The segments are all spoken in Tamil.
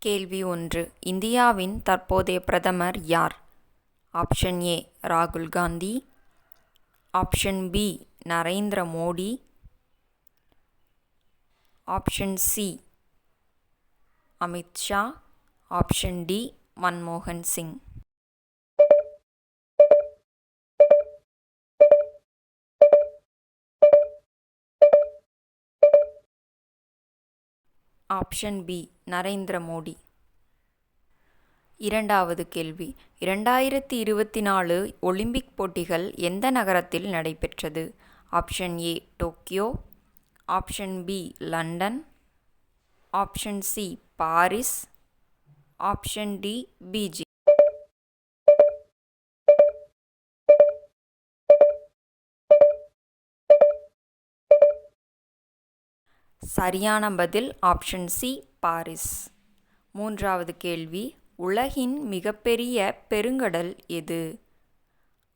கேள்வி 1. இந்தியாவின் தற்போதைய பிரதமர் யார்? ஆப்ஷன் ஏ ராகுல் Gandhi, option B Narendra Modi, option C Amit Shah, option D மன்மோகன் சிங். Option B Narendra Modi. இரண்டாவது கேள்வி, 2024 ஒலிம்பிக் போட்டிகள் எந்த நகரத்தில் நடைபெற்றது? Option A Tokyo, option B London, option C Paris, option D Beijing. சரியான பதில் ஆப்ஷன் சி பாரிஸ். மூன்றாவது கேள்வி, உலகின் மிகப்பெரிய பெருங்கடல் எது?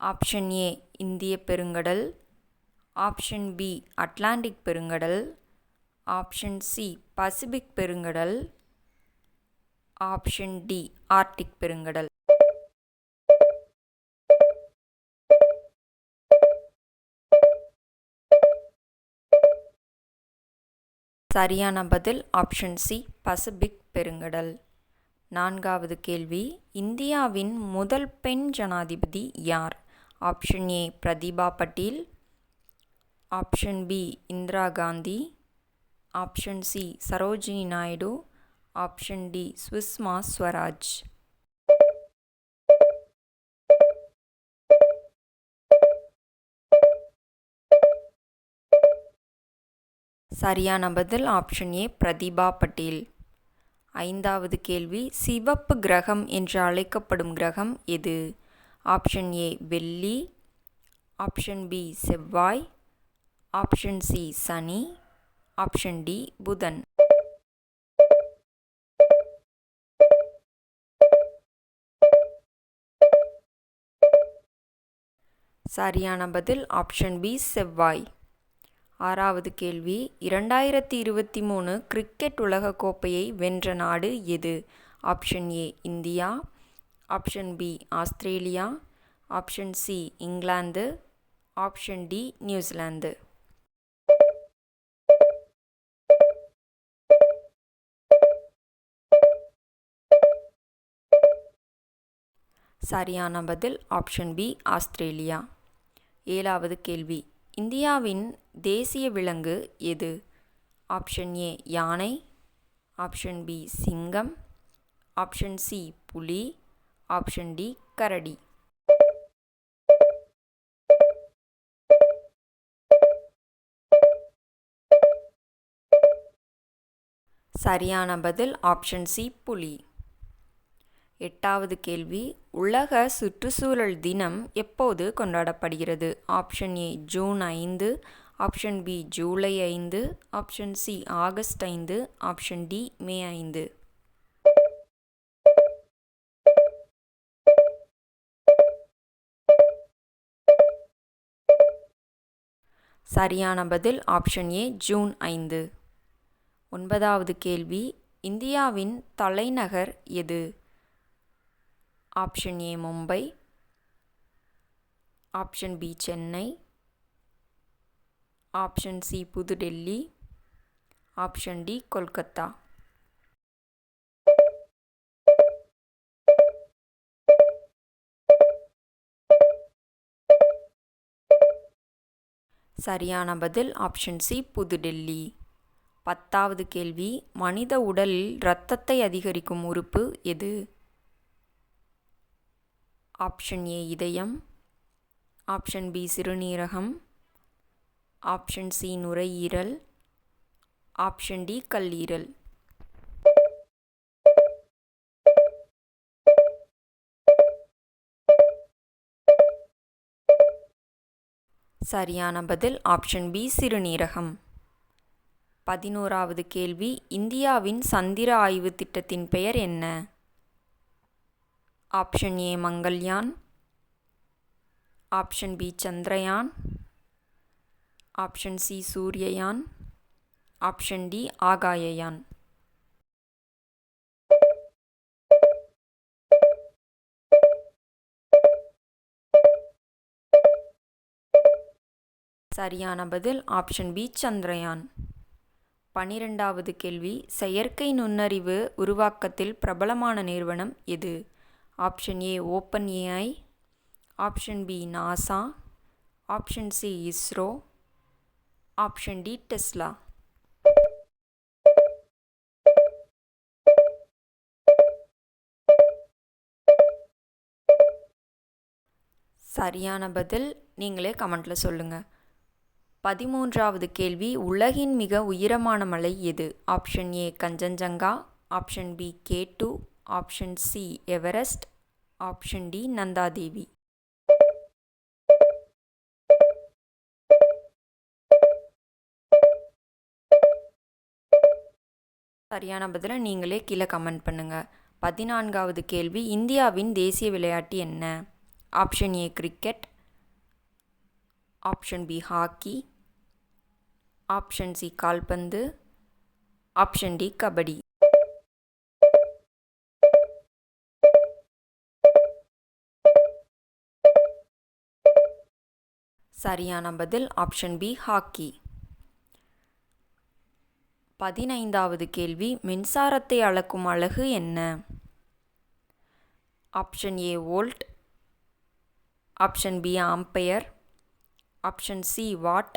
ஆப்ஷன் ஏ இந்திய பெருங்கடல், ஆப்ஷன் பி அட்லாண்டிக் பெருங்கடல், ஆப்ஷன் சி பசிபிக் பெருங்கடல், ஆப்ஷன் டி ஆர்க்டிக் பெருங்கடல். சரியான பதில் ஆப்ஷன் சி பசிபிக் பெருங்கடல். நான்காவது கேள்வி, இந்தியாவின் முதல் பெண் ஜனாதிபதி யார்? Option A Pratibha Patil, option B Indira Gandhi, option C Sarojini Naidu, option D Sushma Swaraj. சரியான பதில் ஆப்ஷன் ஏ பிரதிபா பட்டீல். ஐந்தாவது கேள்வி, சிவப்பு கிரகம் என்று அழைக்கப்படும் கிரகம் எது? ஆப்ஷன் ஏ வெள்ளி, ஆப்ஷன் பி செவ்வாய், ஆப்ஷன் சி சனி, ஆப்ஷன் டி புதன். சரியான பதில் ஆப்ஷன் பி செவ்வாய். ஆறாவது கேள்வி, 2023 கிரிக்கெட் உலகக் கோப்பையை வென்ற நாடு எது? Option A India, option B Australia, option C England, option D New Zealand. சரியான பதில் ஆப்ஷன் பி ஆஸ்திரேலியா. ஏழாவது கேள்வி, இந்தியாவின் தேசிய விலங்கு எது? ஆப்ஷன் ஏ யானை, ஆப்ஷன் பி சிங்கம், ஆப்ஷன் சி புலி, ஆப்ஷன் டி கரடி. சரியான பதில் ஆப்ஷன் சி புலி. எட்டாவது கேள்வி, உலக சுற்றுச்சூழல் தினம் எப்போது கொண்டாடப்படுகிறது? Option A June 5, option B July 5, option C August 5, option D May 5. சரியான பதில் ஆப்ஷன் ஏ ஜூன் 5. ஒன்பதாவது கேள்வி, இந்தியாவின் தலைநகர் எது? Option A Mumbai, option B Chennai, option C New Delhi, option D Kolkata. சரியான பதில் ஆப்ஷன் சி புதுடெல்லி. பத்தாவது கேள்வி, மனித உடலில் இரத்தத்தை அதிகரிக்கும் உறுப்பு எது? ஆப்ஷன் ஏ இதயம், ஆப்ஷன் பி சிறுநீரகம், ஆப்ஷன் சி நுரையீரல், ஆப்ஷன் டி கல்லீரல். சரியான பதில் ஆப்ஷன் பி சிறுநீரகம். 11வது கேள்வி, இந்தியாவின் சந்திர ஆய்வு திட்டத்தின் பெயர் என்ன? Option A Mangalyaan, option B Chandrayaan, option C Suryayaan, option D Aakashyaan. சரியான பதில் ஆப்ஷன் பி சந்திரயான். 12வது கேள்வி, செயற்கை நுண்ணறிவு உருவாக்கத்தில் பிரபலமான நிறுவனம் எது? Option A Open AI, option B NASA, option C ISRO, option D Tesla. சரியான பதில் நீங்களே கமெண்ட்டில் சொல்லுங்கள். 13வது கேள்வி, உலகின் மிக உயரமான மலை எது? Option A Kanchenjunga, option B K2, option C Everest, option D Nanda Devi. சரியான பதிலை நீங்களே கீழே கமெண்ட் பண்ணுங்கள். 14வது கேள்வி, இந்தியாவின் தேசிய விளையாட்டு என்ன? Option A cricket, option B hockey, option C கால்பந்து, ஆப்ஷன் டி கபடி. சரியான பதில் ஆப்ஷன் பி ஹாக்கி. 15வது கேள்வி, மின்சாரத்தை அளக்கும் அலகு என்ன? Option A volt, option B ampere, option C watt,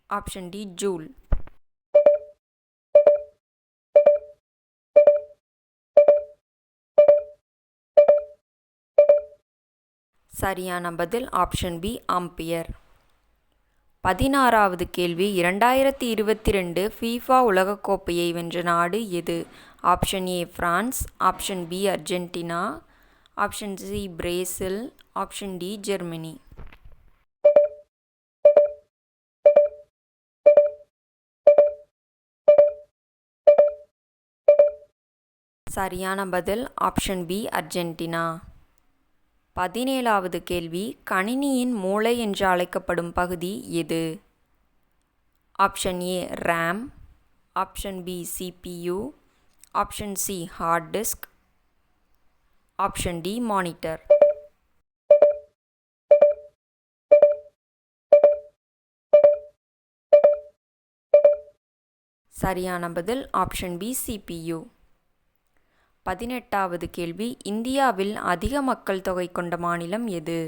option D joule. சரியான பதில் ஆப்ஷன் பி ஆம்பியர். 16வது கேள்வி, 2022 ஃபீஃபா உலகக்கோப்பையை வென்ற நாடு எது? Option A France, option B Argentina, option C Brazil, option D Germany. சரியான பதில் ஆப்ஷன் பி அர்ஜென்டினா. 17வது கேள்வி, கணினியின் மூளை என்று அழைக்கப்படும் பகுதி எது? Option A RAM, option B CPU, option C hard disk, option D monitor. சரியான பதில் ஆப்ஷன் பி CPU. 18வது கேள்வி, இந்தியாவில் அதிக மக்கள் தொகை கொண்ட மாநிலம் எது?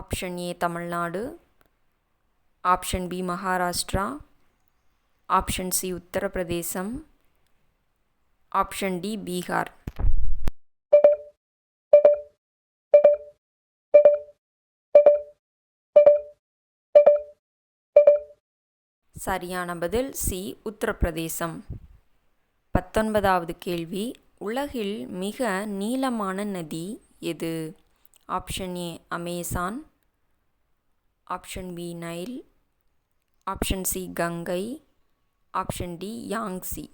Option A Tamil Nadu, option B Maharashtra, option C உத்தரப்பிரதேசம், ஆப்ஷன் டி பீகார். சரியான பதில் சி உத்தரப்பிரதேசம். 19வது கேள்வி, உலகில் மிக நீளமான நதி எது? Option A Amazon, option B Nile, option C கங்கை, ஆப்ஷன் டி யாங்சி.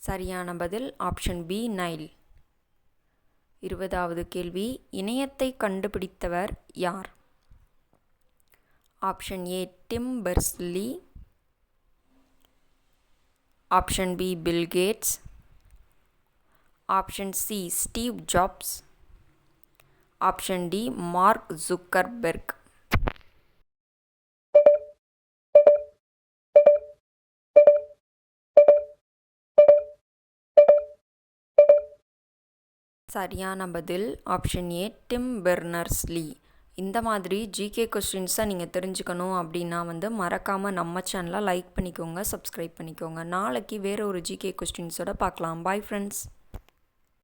சரியான பதில் ஆப்ஷன் பி நைல். 20வது கேள்வி, இணையத்தை கண்டுபிடித்தவர் யார்? Option A Tim Berners-Lee, option B Bill Gates, option C Steve Jobs, option D Mark Zuckerberg. சரியான பதில் ஆப்ஷன் ஏ டிம் பெர்னர்ஸ்லி. இந்த மாதிரி ஜிகே கொஸ்டின்ஸை நீங்கள் தெரிஞ்சுக்கணும் அப்படின்னா மறக்காமல் நம்ம சேனலை லைக் பண்ணிக்கோங்க, சப்ஸ்கிரைப் பண்ணிக்கோங்க. நாளைக்கு வேறு ஒரு ஜிகே கொஸ்டின்ஸோட பார்க்கலாம். Bye friends.